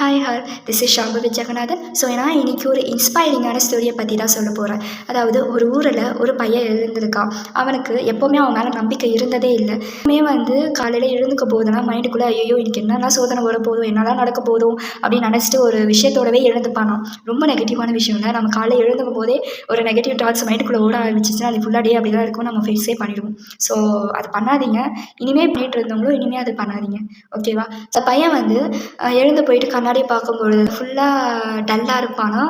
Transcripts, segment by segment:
Hi hi this is Shambhavi Jagannathan. So நான் இன்றைக்கி ஒரு இன்ஸ்பைரிங்கான ஸ்டோரியை பற்றி தான் சொல்ல போகிறேன். அதாவது ஒரு ஊரில் ஒரு பையன் எழுந்திருக்கான். அவனுக்கு எப்போவுமே அவன் மேலே நம்பிக்கை இருந்ததே இல்லை. காலையில் எழுந்துக்க போதுன்னா மைண்டுக்குள்ளே ஐயோ இன்னைக்கு என்னெல்லாம் சோதனை வர போதும், என்னெல்லாம் நடக்க போதும் அப்படின்னு நினச்சிட்டு ஒரு விஷயத்தோடவே எழுந்துப்பானான். ரொம்ப நெகட்டிவான விஷயம் இல்லை. நம்ம காலையில் எழுந்துக்கும் போதே ஒரு நெகட்டிவ் தாட்ஸ் மைண்டுக்குள்ளே ஓட ஆரம்பிச்சிச்சுன்னா அது ஃபுல்லாக டே அப்படி தான் இருக்கும், நம்ம ஃபேஸே பண்ணிடுவோம். ஸோ அது பண்ணாதீங்க. இனிமேல் பண்ணிட்டு இருந்தவங்களும் இனிமேல் அது பண்ணாதீங்க, ஓகேவா? அந்த பையன் எழுந்து போயிட்டு கண்ணாடியை பார்க்கும்பொழுது ஃபுல்லாக டல்லாக இருப்பானா,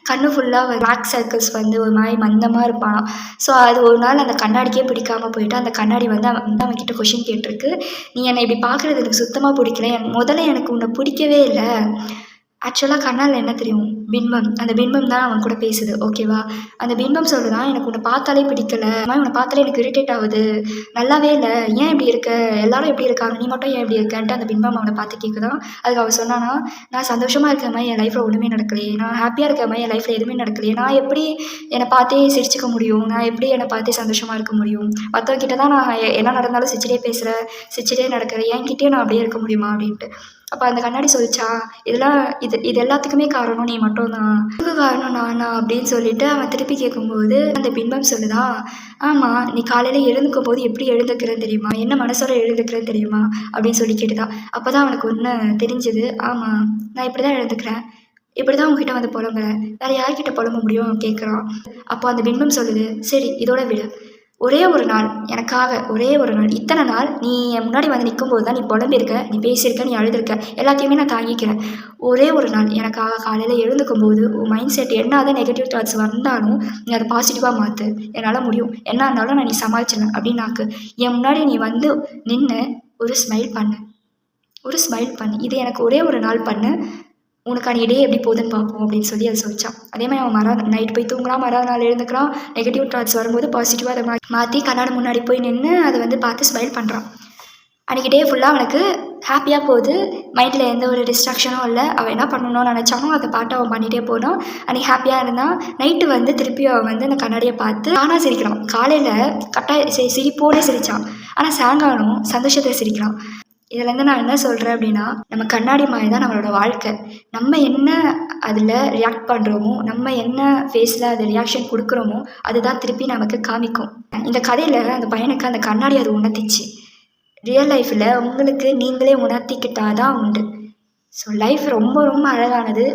கண்ணு ஃபுல்லாக பிளாக் சர்க்கிள்ஸ் ஒரு மாதிரி மந்தமாக இருப்பானா. ஸோ அது ஒரு நாள் அந்த கண்ணாடிக்கே பிடிக்காமல் போயிட்டு அந்த கண்ணாடி அவன்கிட்ட கொஷின் கேட்டிருக்கு, நீ என்னை இப்படி பார்க்குறது எனக்கு சுத்தமாக பிடிக்கல, முதல்ல எனக்கு உன்னை பிடிக்கவே இல்லை. ஆக்சுவலாக கண்ணால் என்ன தெரியும்? பின்பம். அந்த பின்பம் தான் அவன் கூட பேசுது, ஓகேவா? அந்த பின்பம் சொல்லுதான், எனக்கு உன்னை பார்த்தாலே பிடிக்கல, உன்னை பார்த்தாலே எனக்கு இரிட்டேட் ஆகுது, நல்லாவே இல்லை, ஏன் இப்படி இருக்க, எல்லாரும் எப்படி இருக்காங்க, நீ மட்டும் ஏன் இப்படி இருக்கன்ட்டு அந்த பின்பம் அவனை பார்த்து கேட்குதான். அதுக்கு அவன் சொன்னானா, நான் சந்தோஷமாக இருக்கிற மாதிரி என் லைஃப்பில் ஒன்றுமே நடக்கலையே, நான் ஹாப்பியாக இருக்கிற மாதிரி என் லைஃப்பில் எதுவுமே நடக்கலையே, நான் எப்படி என்னை பார்த்தே சிரிச்சிக்க முடியும், நான் எப்படி என்னை பார்த்தே சந்தோஷமாக இருக்க முடியும், மற்றவங்கிட்ட தான் நான் என்ன நடந்தாலும் சிரிச்சிட்டே பேசுகிறேன், சிரிச்சிட்டே நடக்கிறேன், என்கிட்டயே நான் அப்படியே இருக்க முடியுமா அப்படின்ட்டு. அப்போ அந்த கண்ணாடி சொல்லிச்சா, இது எல்லாத்துக்குமே காரணம் நீ மட்டும்தான், இதுக்கு காரணம் நானா அப்படின்னு சொல்லிட்டு அவன் திருப்பி கேட்கும்போது அந்த பின்பம் சொல்லுதான், ஆமாம் நீ காலையில் எழுந்துக்கும் போது எப்படி எழுந்துக்கிறேன்னு தெரியுமா, என்ன மனசோட எழுந்துக்கிறேன்னு தெரியுமா அப்படின்னு சொல்லி கேட்டுதான். அப்போ தான் அவனுக்கு ஒன்று தெரிஞ்சுது, ஆமாம் நான் இப்படி தான் எழுந்துக்கிறேன், இப்படி தான் உங்ககிட்ட புலம்புறேன், வேறு யார்கிட்ட புலம்ப முடியும் கேட்குறான். அப்போ அந்த பின்பம் சொல்லுது, சரி இதோட விடு, ஒரே ஒரு நாள் எனக்காக, ஒரே ஒரு நாள், இத்தனை நாள் நீ என் முன்னாடி நிற்கும்போது தான் நீ புலம்பிருக்க, நீ பேசியிருக்க, நீ அழுதுருக்க, எல்லாத்தையுமே நான் தாங்கிக்கிறேன். ஒரே ஒரு நாள் எனக்காக காலையில் எழுந்துக்கும் போது உன் மைண்ட் செட் என்ன நெகட்டிவ் தாட்ஸ் வந்தாலும் நீ அதை பாசிட்டிவாக மாற்று, என்னால் முடியும், என்ன இருந்தாலும் நான் நீ சமாளிச்சிடுவேன் அப்படின்னாக்கு. என் முன்னாடி நீ நின்று ஒரு ஸ்மைல் பண்ணு, இது எனக்கு ஒரே ஒரு நாள் பண்ணு, உனக்கான டே எப்படி போகுதுன்னு பார்ப்போம் அப்படின்னு சொல்லி அதை சொல்லிச்சான். அதே மாதிரி அவன் நைட் போய் தூங்குறான், மறாவது நாள் எழுந்துக்கிறான், நெகட்டிவ் தாட்ஸ் வரும்போது பாசிட்டிவாக அதை மாற்றி கண்ணாடி முன்னாடி போய் நின்று அதை பார்த்து ஸ்மைல் பண்ணுறான். அன்றைக்கி டே ஃபுல்லாக அவனுக்கு ஹாப்பியாக போகுது, மைண்டில் எந்த ஒரு டிஸ்ட்ராக்ஷனும் இல்லை. அவன் என்ன பண்ணணும்னு நினச்சாலும் அதை பாட்டு அவன் பண்ணிகிட்டே போனான். அன்றைக்கி ஹாப்பியாக இருந்தான். நைட்டு திருப்பி அவன் அந்த கண்ணாடியை பார்த்து தானாக சிரிக்கிறான். காலையில் கட்டாய சிரிப்போடு சிரித்தான், ஆனால் சாயங்காலம் சந்தோஷத்தை சிரிக்கிறான். இதுலேருந்து நான் என்ன சொல்கிறேன் அப்படின்னா, நம்ம கண்ணாடி மாதிரி தான் நம்மளோட வாழ்க்கை. நம்ம என்ன அதில் ரியாக்ட் பண்ணுறோமோ, நம்ம என்ன ஃபேஸில் அது ரியாக்ஷன் கொடுக்குறோமோ அதுதான் திருப்பி நமக்கு காமிக்கும். இந்த கதையில் அந்த பையனுக்கு அந்த கண்ணாடி அது உணர்த்திச்சு. ரியல் லைஃப்பில் உங்களுக்கு நீங்களே உணர்த்திக்கிட்டால் தான் உண்டு. ஸோ லைஃப் ரொம்ப ரொம்ப அழகானது.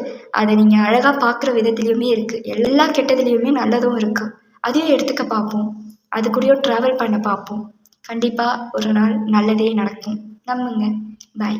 அதை நீங்கள் அழகாக பார்க்குற விதத்துலேயுமே இருக்குது, எல்லா கெட்டதுலேயுமே நல்லதும் இருக்குது. அதையும் எடுத்துக்க பார்ப்போம், அது கூடயும் ட்ராவல் பண்ண பார்ப்போம். கண்டிப்பாக ஒரு நாள் நல்லதே நடக்கும், நம்புங்க. பாய்.